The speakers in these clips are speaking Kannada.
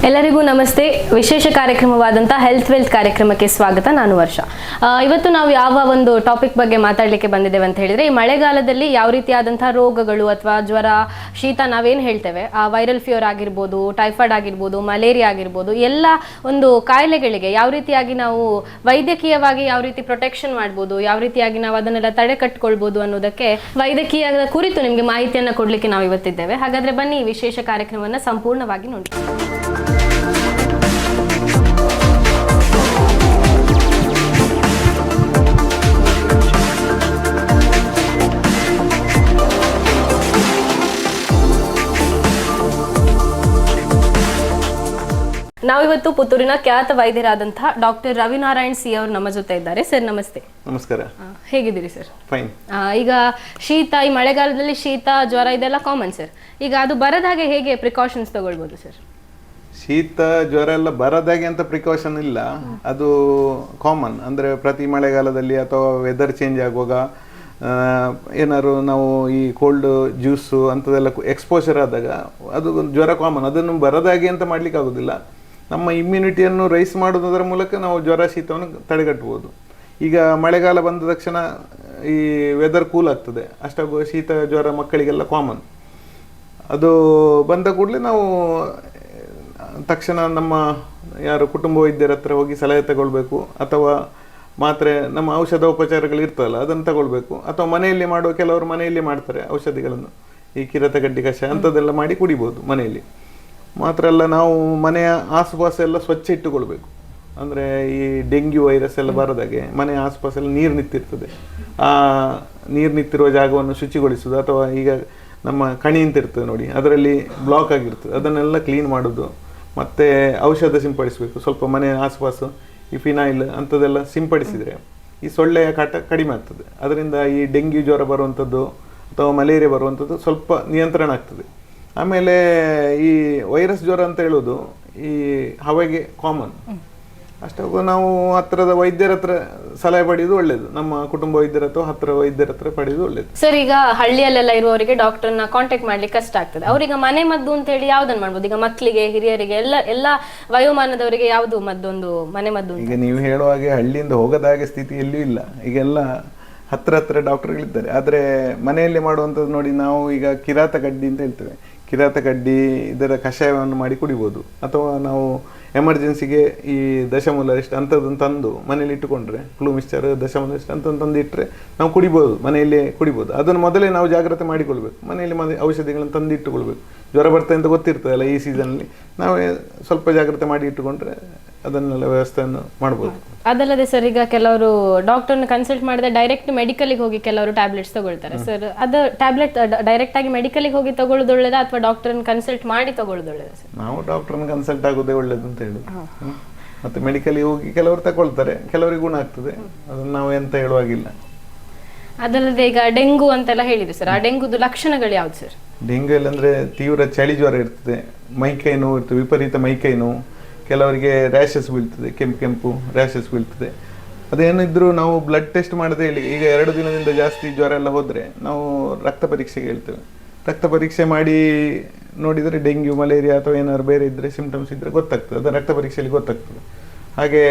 ಎಲ್ಲರಿಗೂ ನಮಸ್ತೆ. ವಿಶೇಷ ಕಾರ್ಯಕ್ರಮವಾದಂಥ ಹೆಲ್ತ್ ವೆಲ್ತ್ ಕಾರ್ಯಕ್ರಮಕ್ಕೆ ಸ್ವಾಗತ. ನಾನು ವರ್ಷ. ಇವತ್ತು ನಾವು ಯಾವ ಒಂದು ಟಾಪಿಕ್ ಬಗ್ಗೆ ಮಾತಾಡಲಿಕ್ಕೆ ಬಂದಿದ್ದೇವೆ ಅಂತ ಹೇಳಿದರೆ, ಈ ಮಳೆಗಾಲದಲ್ಲಿ ಯಾವ ರೀತಿಯಾದಂಥ ರೋಗಗಳು ಅಥವಾ ಜ್ವರ, ಶೀತ ನಾವೇನು ಹೇಳ್ತೇವೆ, ವೈರಲ್ ಫೀವರ್ ಆಗಿರ್ಬೋದು, ಟೈಫಾಯ್ಡ್ ಆಗಿರ್ಬೋದು, ಮಲೇರಿಯಾ ಆಗಿರ್ಬೋದು, ಎಲ್ಲ ಒಂದು ಕಾಯಿಲೆಗಳಿಗೆ ಯಾವ ರೀತಿಯಾಗಿ ನಾವು ವೈದ್ಯಕೀಯವಾಗಿ ಯಾವ ರೀತಿ ಪ್ರೊಟೆಕ್ಷನ್ ಮಾಡ್ಬೋದು, ಯಾವ ರೀತಿಯಾಗಿ ನಾವು ಅದನ್ನೆಲ್ಲ ತಡೆ ಕಟ್ಕೊಳ್ಬೋದು ಅನ್ನೋದಕ್ಕೆ ವೈದ್ಯಕೀಯದ ಕುರಿತು ನಿಮಗೆ ಮಾಹಿತಿಯನ್ನು ಕೊಡಲಿಕ್ಕೆ ನಾವು ಇವತ್ತಿದ್ದೇವೆ. ಹಾಗಾದರೆ ಬನ್ನಿ ಈ ವಿಶೇಷ ಕಾರ್ಯಕ್ರಮವನ್ನು ಸಂಪೂರ್ಣವಾಗಿ ನೋಡಿ. ನಾವಿವತ್ತು ಪುತ್ತೂರಿನ ಖ್ಯಾತ ವೈದ್ಯರಾದಂತಹ ಡಾಕ್ಟರ್ ರವಿನಾರಾಯಣ್ ಸಿ ಅವರು ನಮ್ಮ ಜೊತೆ ಇದ್ದಾರೆ. ಸರ್ ನಮಸ್ತೆ. ನಮಸ್ಕಾರ. ಹೇಗಿದ್ದೀರಿ ಸರ್? ಫೈನ್. ಈಗ ಶೀತ, ಈ ಮಳೆಗಾಲದಲ್ಲಿ ಶೀತ ಜ್ವರ ಇದೆಲ್ಲ ಕಾಮನ್ ಸರ್. ಈಗ ಅದು ಬರದಾಗೆ ಹೇಗೆ ಪ್ರಿಕಾಷನ್ಸ್ ತಗೊಳ್ಬೋದು ಸರ್? ಶೀತ ಜ್ವರ ಎಲ್ಲ ಬರದಾಗೆ ಅಂತ ಪ್ರಿಕಾಷನ್ ಇಲ್ಲ, ಅದು ಕಾಮನ್. ಅಂದರೆ ಪ್ರತಿ ಮಳೆಗಾಲದಲ್ಲಿ ಅಥವಾ ವೆದರ್ ಚೇಂಜ್ ಆಗುವಾಗ ಏನಾದ್ರು ನಾವು ಈ ಕೋಲ್ಡ್ ಜ್ಯೂಸು ಅಂಥದ್ದೆಲ್ಲ ಎಕ್ಸ್ಪೋಜರ್ ಆದಾಗ ಅದು ಜ್ವರ ಕಾಮನ್. ಅದನ್ನು ಬರದಾಗೆ ಅಂತ ಮಾಡ್ಲಿಕ್ಕೆ ಆಗೋದಿಲ್ಲ. ನಮ್ಮ ಇಮ್ಯುನಿಟಿಯನ್ನು ರೈಸ್ ಮಾಡೋದರ ಮೂಲಕ ನಾವು ಜ್ವರ ಶೀತವನ್ನು ತಡೆಗಟ್ಬೋದು. ಈಗ ಮಳೆಗಾಲ ಬಂದ ತಕ್ಷಣ ಈ ವೆದರ್ ಕೂಲ್ ಆಗ್ತದೆ, ಅಷ್ಟಾಗುವ ಶೀತ ಜ್ವರ ಮಕ್ಕಳಿಗೆಲ್ಲ ಕಾಮನ್. ಅದು ಬಂದ ಕೂಡಲೇ ನಾವು ತಕ್ಷಣ ನಮ್ಮ ಯಾರು ಕುಟುಂಬ ವೈದ್ಯರ ಹತ್ರ ಹೋಗಿ ಸಲಹೆ ತಗೊಳ್ಬೇಕು, ಅಥವಾ ಮಾತ್ರೆ ನಮ್ಮ ಔಷಧೋಪಚಾರಗಳು ಇರ್ತದಲ್ಲ ಅದನ್ನು ತಗೊಳ್ಬೇಕು, ಅಥವಾ ಮನೆಯಲ್ಲಿ ಮಾಡುವ ಕೆಲವರು ಮನೆಯಲ್ಲಿ ಮಾಡ್ತಾರೆ ಔಷಧಿಗಳನ್ನು, ಈ ಕಿರತಗಡ್ಡಿ ಕಷಾಯ ಅಂಥದ್ದೆಲ್ಲ ಮಾಡಿ ಕುಡಿಬೋದು ಮನೆಯಲ್ಲಿ. ಮಾತ್ರ ಅಲ್ಲ, ನಾವು ಮನೆಯ ಆಸುಪಾಸು ಎಲ್ಲ ಸ್ವಚ್ಛ ಇಟ್ಟುಕೊಳ್ಬೇಕು. ಅಂದರೆ ಈ ಡೆಂಗ್ಯೂ ವೈರಸ್ ಎಲ್ಲ ಬರದಾಗೆ ಮನೆಯ ಆಸುಪಾಸೆಲ್ಲ ನೀರು ನಿಂತಿರ್ತದೆ, ಆ ನೀರು ನಿಂತಿರುವ ಜಾಗವನ್ನು ಶುಚಿಗೊಳಿಸೋದು, ಅಥವಾ ಈಗ ನಮ್ಮ ಕಣಿ ಅಂತ ಇರ್ತದೆ ನೋಡಿ, ಅದರಲ್ಲಿ ಬ್ಲಾಕ್ ಆಗಿರ್ತದೆ, ಅದನ್ನೆಲ್ಲ ಕ್ಲೀನ್ ಮಾಡೋದು. ಮತ್ತು ಔಷಧ ಸಿಂಪಡಿಸಬೇಕು ಸ್ವಲ್ಪ ಮನೆಯ ಆಸುಪಾಸು. ಈ ಫಿನಾಯಿಲ್ ಅಂಥದ್ದೆಲ್ಲ ಸಿಂಪಡಿಸಿದರೆ ಈ ಸೊಳ್ಳೆಯ ಕಾಟ ಕಡಿಮೆ ಆಗ್ತದೆ. ಅದರಿಂದ ಈ ಡೆಂಗ್ಯೂ ಜ್ವರ ಬರುವಂಥದ್ದು ಅಥವಾ ಮಲೇರಿಯಾ ಬರುವಂಥದ್ದು ಸ್ವಲ್ಪ ನಿಯಂತ್ರಣ ಆಗ್ತದೆ. ಆಮೇಲೆ ಈ ವೈರಸ್ ಜ್ವರ ಅಂತ ಹೇಳೋದು ಈ ಹವೆಗೆ ಕಾಮನ್. ಅಷ್ಟಾಗ ನಾವು ಹತ್ತಿರದ ವೈದ್ಯರ ಹತ್ರ ಸಲಹೆ ಪಡೆಯೋದು ಒಳ್ಳೇದು. ನಮ್ಮ ಕುಟುಂಬ ವೈದ್ಯರ ಅಥವಾ ಹತ್ತಿರ ವೈದ್ಯರ ಹತ್ರ ಪಡೆಯೋದು ಒಳ್ಳೇದು. ಸರ್, ಈಗ ಹಳ್ಳಿಯಲ್ಲೆಲ್ಲ ಇರುವವರಿಗೆ ಡಾಕ್ಟರ್ನ ಕಾಂಟ್ಯಾಕ್ಟ್ ಮಾಡ್ಲಿಕ್ಕೆ ಕಷ್ಟ ಆಗ್ತದೆ. ಅವ್ರಿಗೆ ಮನೆ ಮದ್ದು ಅಂತ ಹೇಳಿ ಯಾವ್ದನ್ನ ಮಾಡ್ಬೋದು? ಈಗ ಮಕ್ಕಳಿಗೆ, ಹಿರಿಯರಿಗೆ, ಎಲ್ಲ ವಯೋಮಾನದವರಿಗೆ ಯಾವುದು ಮದ್ದೊಂದು ಮನೆ ಮದ್ದು? ಈಗ ನೀವು ಹೇಳುವ ಹಾಗೆ ಹಳ್ಳಿಯಿಂದ ಹೋಗದಾಗೆ ಸ್ಥಿತಿ ಎಲ್ಲಿಯೂ ಇಲ್ಲ. ಈಗೆಲ್ಲ ಹತ್ರ ಡಾಕ್ಟರ್ಗಳಿದ್ದಾರೆ. ಆದರೆ ಮನೆಯಲ್ಲಿ ಮಾಡುವಂಥದ್ದು ನೋಡಿ, ನಾವು ಈಗ ಕಿರಾತಗಡ್ಡಿ ಅಂತ ಹೇಳ್ತೇವೆ, ಕಿರಾತಗಡ್ಡಿ ಇದರ ಕಷಾಯವನ್ನು ಮಾಡಿ ಕುಡಿಬೋದು. ಅಥವಾ ನಾವು ಎಮರ್ಜೆನ್ಸಿಗೆ ಈ ದಶಮೂಲರಿಷ್ಟು ಅಂಥದ್ದನ್ನು ತಂದು ಮನೇಲಿ ಇಟ್ಟುಕೊಂಡ್ರೆ, ಫ್ಲೂ ಮಿಕ್ಸ್ಚರ್, ದಶಮೂಲರಿಷ್ಟು ಅಂತಂದು ತಂದು ಇಟ್ಟರೆ ನಾವು ಕುಡಿಬೋದು, ಮನೆಯಲ್ಲೇ ಕುಡಿಬೋದು. ಅದನ್ನು ಮೊದಲೇ ನಾವು ಜಾಗ್ರತೆ ಮಾಡಿಕೊಳ್ಬೇಕು. ಮನೆಯಲ್ಲಿ ಔಷಧಿಗಳನ್ನು ತಂದು ಇಟ್ಟುಕೊಳ್ಬೇಕು. ಜ್ವರ ಬರ್ತದೆ ಅಂತ ಗೊತ್ತಿರ್ತದಲ್ಲ ಈ ಸೀಸನ್ನಲ್ಲಿ, ನಾವೇ ಸ್ವಲ್ಪ ಜಾಗ್ರತೆ ಮಾಡಿ ಇಟ್ಟುಕೊಂಡ್ರೆ ಅದನ್ನೆಲ್ಲ ವ್ಯವಸ್ಥೆಯನ್ನು ಮಾಡ್ಬೋದು. ಅದಲ್ಲದೆ ಸರ್, ಈಗ ಕೆಲವರು ಡಾಕ್ಟರ್ನ ಕನ್ಸಲ್ಟ್ ಮಾಡಿದ್ರೆ ಡೈರೆಕ್ಟ್ ಮೆಡಿಕಲಿಗೆ ಹೋಗಿ ಕೆಲವರು ಟ್ಯಾಬ್ಲೆಟ್ಸ್ ತಗೊಳ್ತಾರೆ ಸರ್. ಅದು ಟ್ಯಾಬ್ಲೆಟ್ ಡೈರೆಕ್ಟ್ ಆಗಿ ಮೆಡಿಕಲಿಗೆ ಹೋಗಿ ತಗೊಳ್ಳೋದು ಒಳ್ಳೇದಾ ಅಥವಾ ಡಾಕ್ಟರ್ನ ಕನ್ಸಲ್ಟ್ ಮಾಡಿ ತಗೊಳ್ಳೋದು ಒಳ್ಳೇದಾ ಸರ್? ನಾವು ಡಾಕ್ಟರ್ನ ಕನ್ಸಲ್ಟ್ ಆಗೋದೇ ಒಳ್ಳೇದು ಅಂತ ಹೇಳಿ. ಮತ್ತೆ ಮೆಡಿಕಲಿಗೆ ಹೋಗಿ ಕೆಲವರು ತಗೊಳ್ತಾರೆ, ಕೆಲವರಿಗೆ ಗುಣ ಆಗ್ತದೆ, ಅದನ್ನು ನಾವು ಎಂತ ಹೇಳುವಾಗಿಲ್ಲ. ಅದಲ್ಲದೆ ಈಗ ಡೆಂಗು ಅಂತೆಲ್ಲ ಹೇಳಿದೆ ಸರ್, ಆ ಡೆಂಗುದು ಲಕ್ಷಣಗಳು ಯಾವ್ದು ಸರ್? ಡೆಂಗು ಎಲ್ಲ ಅಂದರೆ ತೀವ್ರ ಚಳಿ ಜ್ವರ ಇರ್ತದೆ, ಮೈಕೈ ನೋವು ಇರ್ತದೆ, ವಿಪರೀತ ಮೈಕೈ ನೋವು, ಕೆಲವರಿಗೆ ರ್ಯಾಷಸ್ ಬೀಳ್ತದೆ, ಕೆಂಪು ರ್ಯಾಷಸ್ ಬೀಳ್ತದೆ. ಅದೇನಿದ್ರು ನಾವು ಬ್ಲಡ್ ಟೆಸ್ಟ್ ಮಾಡದೆ ಹೇಳಿ, ಈಗ 2 ದಿನದಿಂದ ಜಾಸ್ತಿ ಜ್ವರ ಎಲ್ಲ ಹೋದರೆ ನಾವು ರಕ್ತ ಪರೀಕ್ಷೆಗೆ ಹೇಳ್ತೇವೆ. ರಕ್ತ ಪರೀಕ್ಷೆ ಮಾಡಿ ನೋಡಿದರೆ ಡೆಂಗ್ಯೂ, ಮಲೇರಿಯಾ ಅಥವಾ ಏನಾದ್ರು ಬೇರೆ ಇದ್ದರೆ ಸಿಂಪ್ಟಮ್ಸ್ ಇದ್ದರೆ ಗೊತ್ತಾಗ್ತದೆ, ಅದು ರಕ್ತ ಪರೀಕ್ಷೆಯಲ್ಲಿ ಗೊತ್ತಾಗ್ತದೆ. ಹಾಗೆ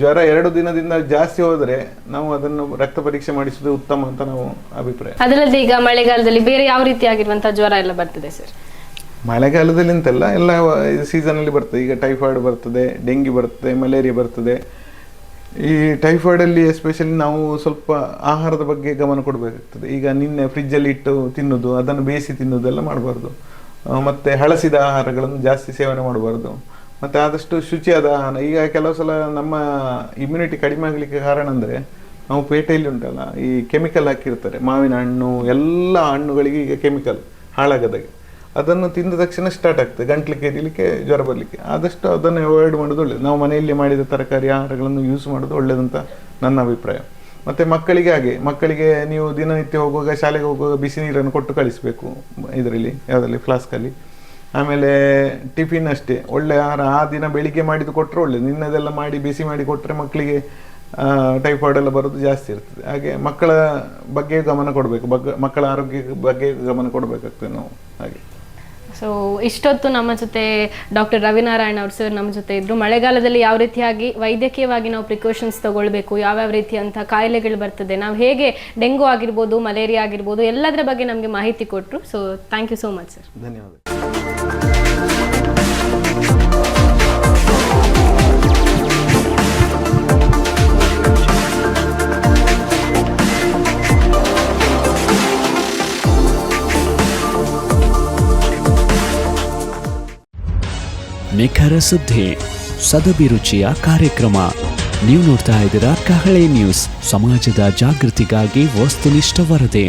ಜ್ವರ 2 ದಿನದಿಂದ ಜಾಸ್ತಿ ಹೋದರೆ ನಾವು ಅದನ್ನು ರಕ್ತ ಪರೀಕ್ಷೆ ಮಾಡಿಸೋದು ಉತ್ತಮ ಅಂತ ನಾವು ಅಭಿಪ್ರಾಯ. ಅದಲ್ಲದೆ ಈಗ ಮಳೆಗಾಲದಲ್ಲಿ ಬೇರೆ ಯಾವ ರೀತಿಯಾಗಿರುವಂತಹ ಜ್ವರ ಎಲ್ಲ ಬರ್ತದೆ ಸರ್? ಮಳೆಗಾಲದಲ್ಲಿ ಅಂತೆಲ್ಲ ಎಲ್ಲ ಸೀಸನಲ್ಲಿ ಬರ್ತದೆ. ಈಗ ಟೈಫಾಯ್ಡ್ ಬರ್ತದೆ, ಡೆಂಗ್ಯೂ ಬರ್ತದೆ, ಮಲೇರಿಯಾ ಬರ್ತದೆ. ಈ ಟೈಫಾಯ್ಡಲ್ಲಿ ಎಸ್ಪೆಷಲಿ ನಾವು ಸ್ವಲ್ಪ ಆಹಾರದ ಬಗ್ಗೆ ಗಮನ ಕೊಡಬೇಕಾಗ್ತದೆ. ಈಗ ನಿನ್ನೆ ಫ್ರಿಜ್ಜಲ್ಲಿ ಇಟ್ಟು ತಿನ್ನೋದು, ಅದನ್ನು ಬೇಯಿಸಿ ತಿನ್ನೋದೆಲ್ಲ ಮಾಡಬಾರ್ದು. ಮತ್ತು ಹಳಸಿದ ಆಹಾರಗಳನ್ನು ಜಾಸ್ತಿ ಸೇವನೆ ಮಾಡಬಾರ್ದು. ಮತ್ತು ಆದಷ್ಟು ಶುಚಿಯಾದ ಆಹಾರ. ಈಗ ಕೆಲವು ಸಲ ನಮ್ಮ ಇಮ್ಯುನಿಟಿ ಕಡಿಮೆ ಆಗಲಿಕ್ಕೆ ಕಾರಣ ಅಂದರೆ ನಾವು ಪೇಟೆಯಲ್ಲಿ ಉಂಟಲ್ಲ, ಈ ಕೆಮಿಕಲ್ ಹಾಕಿರ್ತಾರೆ. ಮಾವಿನ ಹಣ್ಣು, ಎಲ್ಲ ಹಣ್ಣುಗಳಿಗೆ ಈಗ ಕೆಮಿಕಲ್ ಹಾಳಾಗದಾಗೆ, ಅದನ್ನು ತಿಂದ ತಕ್ಷಣ ಸ್ಟಾರ್ಟ್ ಆಗ್ತದೆ ಗಂಟ್ಲು ಕೆರಿಲಿಕ್ಕೆ, ಜ್ವರ ಬರಲಿಕ್ಕೆ. ಆದಷ್ಟು ಅದನ್ನು ಅವಾಯ್ಡ್ ಮಾಡೋದು ಒಳ್ಳೆಯದು. ನಾವು ಮನೆಯಲ್ಲಿ ಮಾಡಿದ ತರಕಾರಿ ಆಹಾರಗಳನ್ನು ಯೂಸ್ ಮಾಡೋದು ಒಳ್ಳೆಯದಂತ ನನ್ನ ಅಭಿಪ್ರಾಯ. ಮತ್ತು ಮಕ್ಕಳಿಗೆ ಹಾಗೆ, ಮಕ್ಕಳಿಗೆ ನೀವು ದಿನನಿತ್ಯ ಹೋಗುವಾಗ, ಶಾಲೆಗೆ ಹೋಗುವಾಗ ಬಿಸಿ ನೀರನ್ನು ಕೊಟ್ಟು ಕಳಿಸಬೇಕು, ಇದರಲ್ಲಿ ಯಾವುದರಲ್ಲಿ ಫ್ಲಾಸ್ಕಲ್ಲಿ. ಆಮೇಲೆ ಟಿಫಿನ್ ಅಷ್ಟೇ, ಒಳ್ಳೆ ಆಹಾರ ಆ ದಿನ ಬೆಳಿಗ್ಗೆ ಮಾಡಿದ್ದು ಕೊಟ್ಟರೆ ಒಳ್ಳೆಯದು. ನಿನ್ನದೆಲ್ಲ ಮಾಡಿ ಬಿಸಿ ಮಾಡಿ ಕೊಟ್ಟರೆ ಮಕ್ಕಳಿಗೆ ಟೈಫಾಯ್ಡ್ ಎಲ್ಲ ಬರೋದು ಜಾಸ್ತಿ ಇರ್ತದೆ. ಹಾಗೆ ಮಕ್ಕಳ ಬಗ್ಗೆ ಗಮನ ಕೊಡಬೇಕು, ಮಕ್ಕಳ ಆರೋಗ್ಯ ಬಗ್ಗೆ ಗಮನ ಕೊಡಬೇಕಾಗ್ತದೆ ನಾವು. ಹಾಗೆ ಸೊ ಇಷ್ಟೊತ್ತು ನಮ್ಮ ಜೊತೆ ಡಾಕ್ಟರ್ ರವಿನಾರಾಯಣ್ ಅವ್ರು ಸರ್ ನಮ್ಮ ಜೊತೆ ಇದ್ರು. ಮಳೆಗಾಲದಲ್ಲಿ ಯಾವ ರೀತಿಯಾಗಿ ವೈದ್ಯಕೀಯವಾಗಿ ನಾವು ಪ್ರಿಕಾಷನ್ಸ್ ತಗೊಳ್ಬೇಕು, ಯಾವ್ಯಾವ ರೀತಿಯಂಥ ಕಾಯಿಲೆಗಳು ಬರ್ತದೆ, ನಾವು ಹೇಗೆ ಡೆಂಗು ಆಗಿರ್ಬೋದು, ಮಲೇರಿಯಾ ಆಗಿರ್ಬೋದು, ಎಲ್ಲದರ ಬಗ್ಗೆ ನಮಗೆ ಮಾಹಿತಿ ಕೊಟ್ಟರು. So thank you so much sir. ಧನ್ಯವಾದ. ನಿಖರ ಸುದ್ದಿ, ಸದಭಿರುಚಿಯ ಕಾರ್ಯಕ್ರಮ. ನೀವು ನೋಡ್ತಾ ಇದ್ದೀರಾ ಕಹಳೆ ನ್ಯೂಸ್, ಸಮಾಜದ ಜಾಗೃತಿಗಾಗಿ ವಸ್ತುನಿಷ್ಠ ವರದಿ.